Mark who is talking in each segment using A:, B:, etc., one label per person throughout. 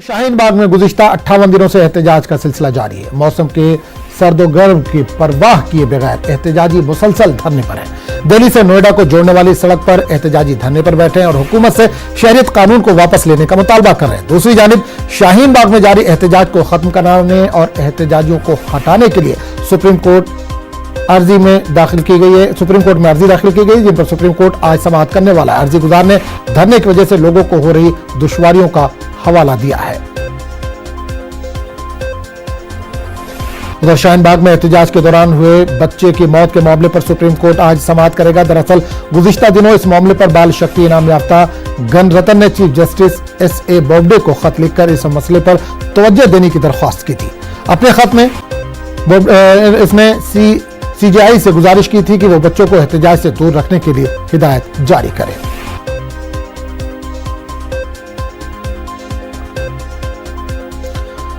A: शाहीन बाग में गुज़िश्ता 58 दिनों से एहतजाज का सिलसिला जारी है। मौसम के सर्द व गर्म की परवाह किए बगैर एहतजाजी मुसलसल धरने पर है। दिल्ली से नोएडा को जोड़ने वाली सड़क पर एहतजाजी धरने पर बैठे हैं और हुकूमत से शहरियत कानून को वापस लेने का मुतालबा कर रहे हैं। दूसरी जानिब शाहीन बाग में जारी एहतजाज को खत्म कराने और एहतजाजियों को हटाने के लिए सुप्रीम कोर्ट में अर्जी दाखिल की गई, जिन पर सुप्रीम कोर्ट आज समाअत करने वाला है। अर्जी गुजार ने धरने की वजह से लोगों को हो रही दुश्वारियों का हवाला दिया है। उधर शाहीन बाग में एहतजाज के दौरान हुए बच्चे की मौत के मामले पर सुप्रीम कोर्ट आज समाअत करेगा। दरअसल गुज़िश्ता दिनों इस मामले पर बाल शक्ति इनाम याफ्ता गणरत्न ने चीफ जस्टिस S.A. बोबडे को खत लिखकर इस मसले पर तवज्जो देने की दरख्वास्त की थी। अपने खत में इसने CJI से गुजारिश की थी कि वो बच्चों को एहतजाज से दूर रखने के लिए हिदायत जारी करें।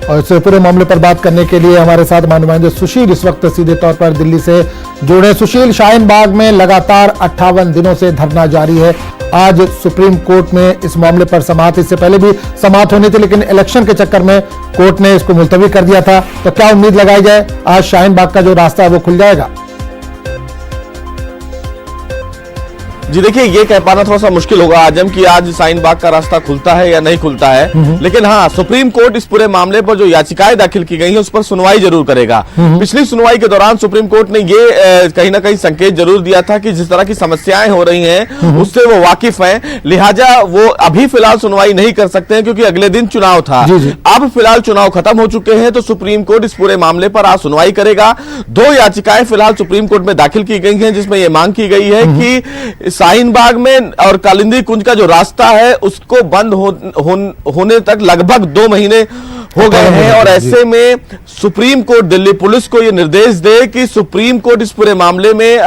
A: और इस पूरे मामले पर बात करने के लिए हमारे साथ नुमाइंदे सुशील इस वक्त सीधे तौर पर दिल्ली से जुड़े। सुशील, शाहीन बाग में लगातार 58 दिनों से धरना जारी है। आज सुप्रीम कोर्ट में इस मामले पर समाअत, इससे पहले भी समाअत होनी थी लेकिन इलेक्शन के चक्कर में कोर्ट ने इसको मुलतवी कर दिया था। तो क्या उम्मीद लगाई जाए आज शाहीन बाग का जो रास्ता है वो खुल जाएगा?
B: जी देखिए, ये कह पाना थोड़ा सा मुश्किल होगा आजम कि आज शाहीन बाग का रास्ता खुलता है या नहीं खुलता है, लेकिन हाँ, सुप्रीम कोर्ट इस पूरे मामले पर जो याचिकाएं दाखिल की गई हैं उस पर सुनवाई जरूर करेगा। पिछली सुनवाई के दौरान सुप्रीम कोर्ट ने ये कहीं ना कहीं संकेत जरूर दिया था कि जिस तरह की समस्याएं हो रही हैं उससे वो वाकिफ हैं, लिहाजा वो अभी फिलहाल सुनवाई नहीं कर सकते हैं क्योंकि अगले दिन चुनाव था। अब फिलहाल चुनाव खत्म हो चुके हैं तो सुप्रीम कोर्ट इस पूरे मामले पर आज सुनवाई करेगा। 2 याचिकाएं फिलहाल सुप्रीम कोर्ट में दाखिल की गई हैं जिसमें यह मांग की गई है कि शाहीन बाग में और कालिंदी कुंज का जो रास्ता है उसको बंद होने तक लगभग 2 महीने हो गए हैं और ऐसे में सुप्रीम कोर्ट दिल्ली पुलिस को यह निर्देश दे कि सुप्रीम कोर्ट इस पूरे मामले में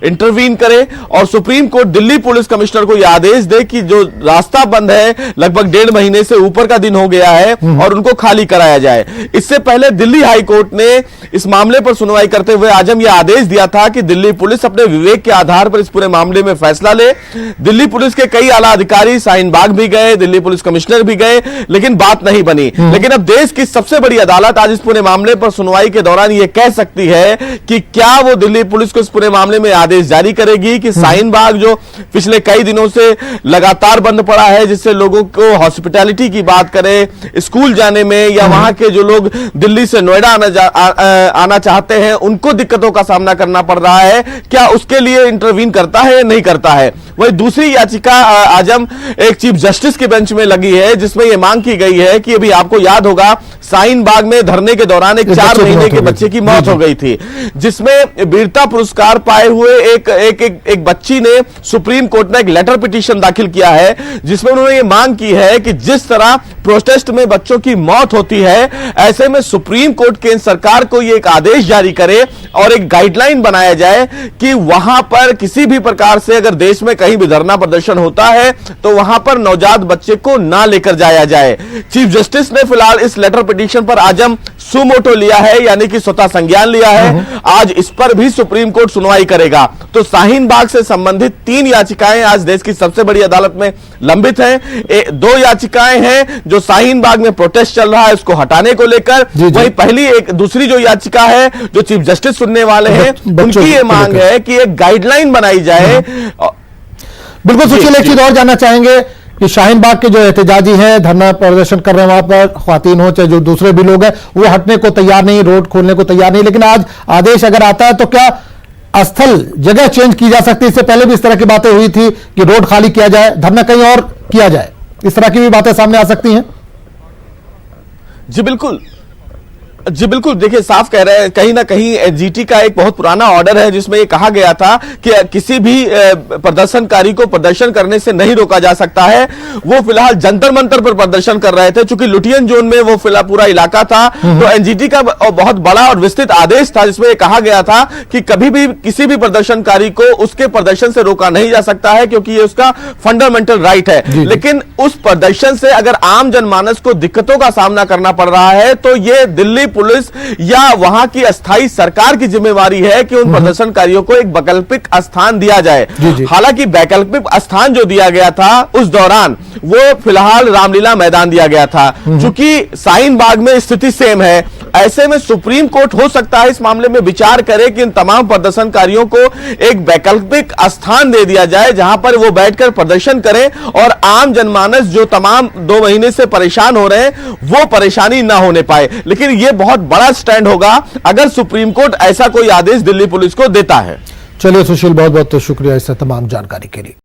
B: इंटरवीन करे और supreme court Delhi police commissioner को यह आदेश दे कि जो रास्ता बंद है लगभग 1.5 महीने से ऊपर का दिन हो गया है और उनको खाली कराया जाए। इससे पहले दिल्ली हाई कोर्ट ने इस मामले पर सुनवाई करते हुए आजम यह आदेश दिया था कि दिल्ली पुलिस अपने विवेक के आधार पर इस पूरे मामले में फैसला ले। दिल्ली पुलिस के कई आला अधिकारी शाहीन बाग भी गए, दिल्ली पुलिस कमिश्नर भी गए, लेकिन बात नहीं बनी। लेकिन अब देश की सबसे बड़ी अदालत आज इस पूरे मामले पर सुनवाई के दौरान यह कह सकती है कि क्या वो दिल्ली पुलिस को इस पूरे मामले में आदेश जारी करेगी कि शाहीन बाग जो पिछले कई दिनों से लगातार बंद पड़ा है, जिससे लोगों को हॉस्पिटैलिटी की बात करें, स्कूल जाने में या वहां के जो लोग दिल्ली से नोएडा आना चाहते हैं उनको दिक्कतों का सामना करना पड़ रहा है, क्या उसके लिए इंटरवीन करता है या नहीं करता है। वही दूसरी याचिका आजम एक चीफ जस्टिस के बेंच में लगी है जिसमें यह मांग की गई है कि अभी आपको याद होगा शाहीन बाग में धरने के दौरान एक 4 महीने के बच्चे की मौत हो गई थी, जिसमें वीरता पुरस्कार पाए हुए एक बच्ची ने सुप्रीम कोर्ट में एक लेटर पिटीशन दाखिल किया है जिसमें उन्होंने ये मांग की है कि जिस तरह प्रोटेस्ट में बच्चों की मौत होती है ऐसे में सुप्रीम कोर्ट केंद्र सरकार को ये एक आदेश जारी करे और एक गाइडलाइन बनाया जाए कि वहां पर किसी भी प्रकार से अगर देश में कहीं भी धरना प्रदर्शन होता है तो वहां पर नवजात बच्चे को ना लेकर जाया जाए। चीफ जस्टिस ने फिलहाल इस लेटर पिटीशन पर आजम सुमोटो लिया है, यानी कि स्वतः संज्ञान लिया है। आज इस पर भी सुप्रीम कोर्ट सुनवाई करेगा। तो शाहीन बाग से संबंधित 3 याचिकाएं आज देश की सबसे बड़ी अदालत में लंबित हैं। 2 याचिकाएं हैं जो शाहीन बाग में प्रोटेस्ट चल रहा है उसको हटाने को लेकर, वही दूसरी जो याचिका है जो चीफ जस्टिस सुनने वाले हैं उनकी ये मांग है कि एक गाइडलाइन बनाई जाए।
A: बिल्कुल सुशील, एक चीज और जानना चाहेंगे कि शाहीन बाग के जो एहतजाजी हैं, धरना प्रदर्शन कर रहे हैं, वहां पर ख्वातीन हो चाहे जो दूसरे भी लोग हैं वो हटने को तैयार नहीं, रोड खोलने को तैयार नहीं, लेकिन आज आदेश अगर आता है तो क्या स्थल जगह चेंज की जा सकती है? इससे पहले भी इस तरह की बातें हुई थी कि रोड खाली किया जाए, धरना कहीं और किया जाए, इस तरह की भी बातें सामने आ सकती हैं।
B: जी बिल्कुल, देखिए साफ कह रहे हैं, कहीं ना कहीं एनजीटी का एक बहुत पुराना ऑर्डर है जिसमें ये कहा गया था कि किसी भी प्रदर्शनकारी को प्रदर्शन करने से नहीं रोका जा सकता है। वो फिलहाल जंतर मंतर पर प्रदर्शन कर रहे थे, चूंकि लुटियन जोन में वो फिलहाल पूरा इलाका था, तो एनजीटी का बहुत बड़ा और विस्तृत आदेश था जिसमें यह कहा गया था कि कभी भी किसी भी प्रदर्शनकारी को उसके प्रदर्शन से रोका नहीं जा सकता है क्योंकि ये उसका फंडामेंटल राइट है। लेकिन उस प्रदर्शन से अगर आम जनमानस को दिक्कतों का सामना करना पड़ रहा है तो ये दिल्ली पुलिस या वहां की अस्थायी सरकार की जिम्मेवारी है कि उन प्रदर्शनकारियों को एक वैकल्पिक स्थान दिया जाए।
A: जी।
B: हालांकि वैकल्पिक स्थान जो दिया गया था उस दौरान वो फिलहाल रामलीला मैदान दिया गया था। चूंकि शाहीन बाग में स्थिति सेम है, ऐसे में सुप्रीम कोर्ट हो सकता है इस मामले में विचार करे कि इन तमाम प्रदर्शनकारियों को एक वैकल्पिक स्थान दे दिया जाए जहां पर वो बैठकर प्रदर्शन करें और आम जनमानस जो तमाम 2 महीने से परेशान हो रहे हैं वो परेशानी ना होने पाए। लेकिन यह बहुत बड़ा स्टैंड होगा अगर सुप्रीम कोर्ट ऐसा कोई आदेश दिल्ली पुलिस को देता है।
A: चलिए सुशील, बहुत बहुत शुक्रिया इस तमाम जानकारी के लिए।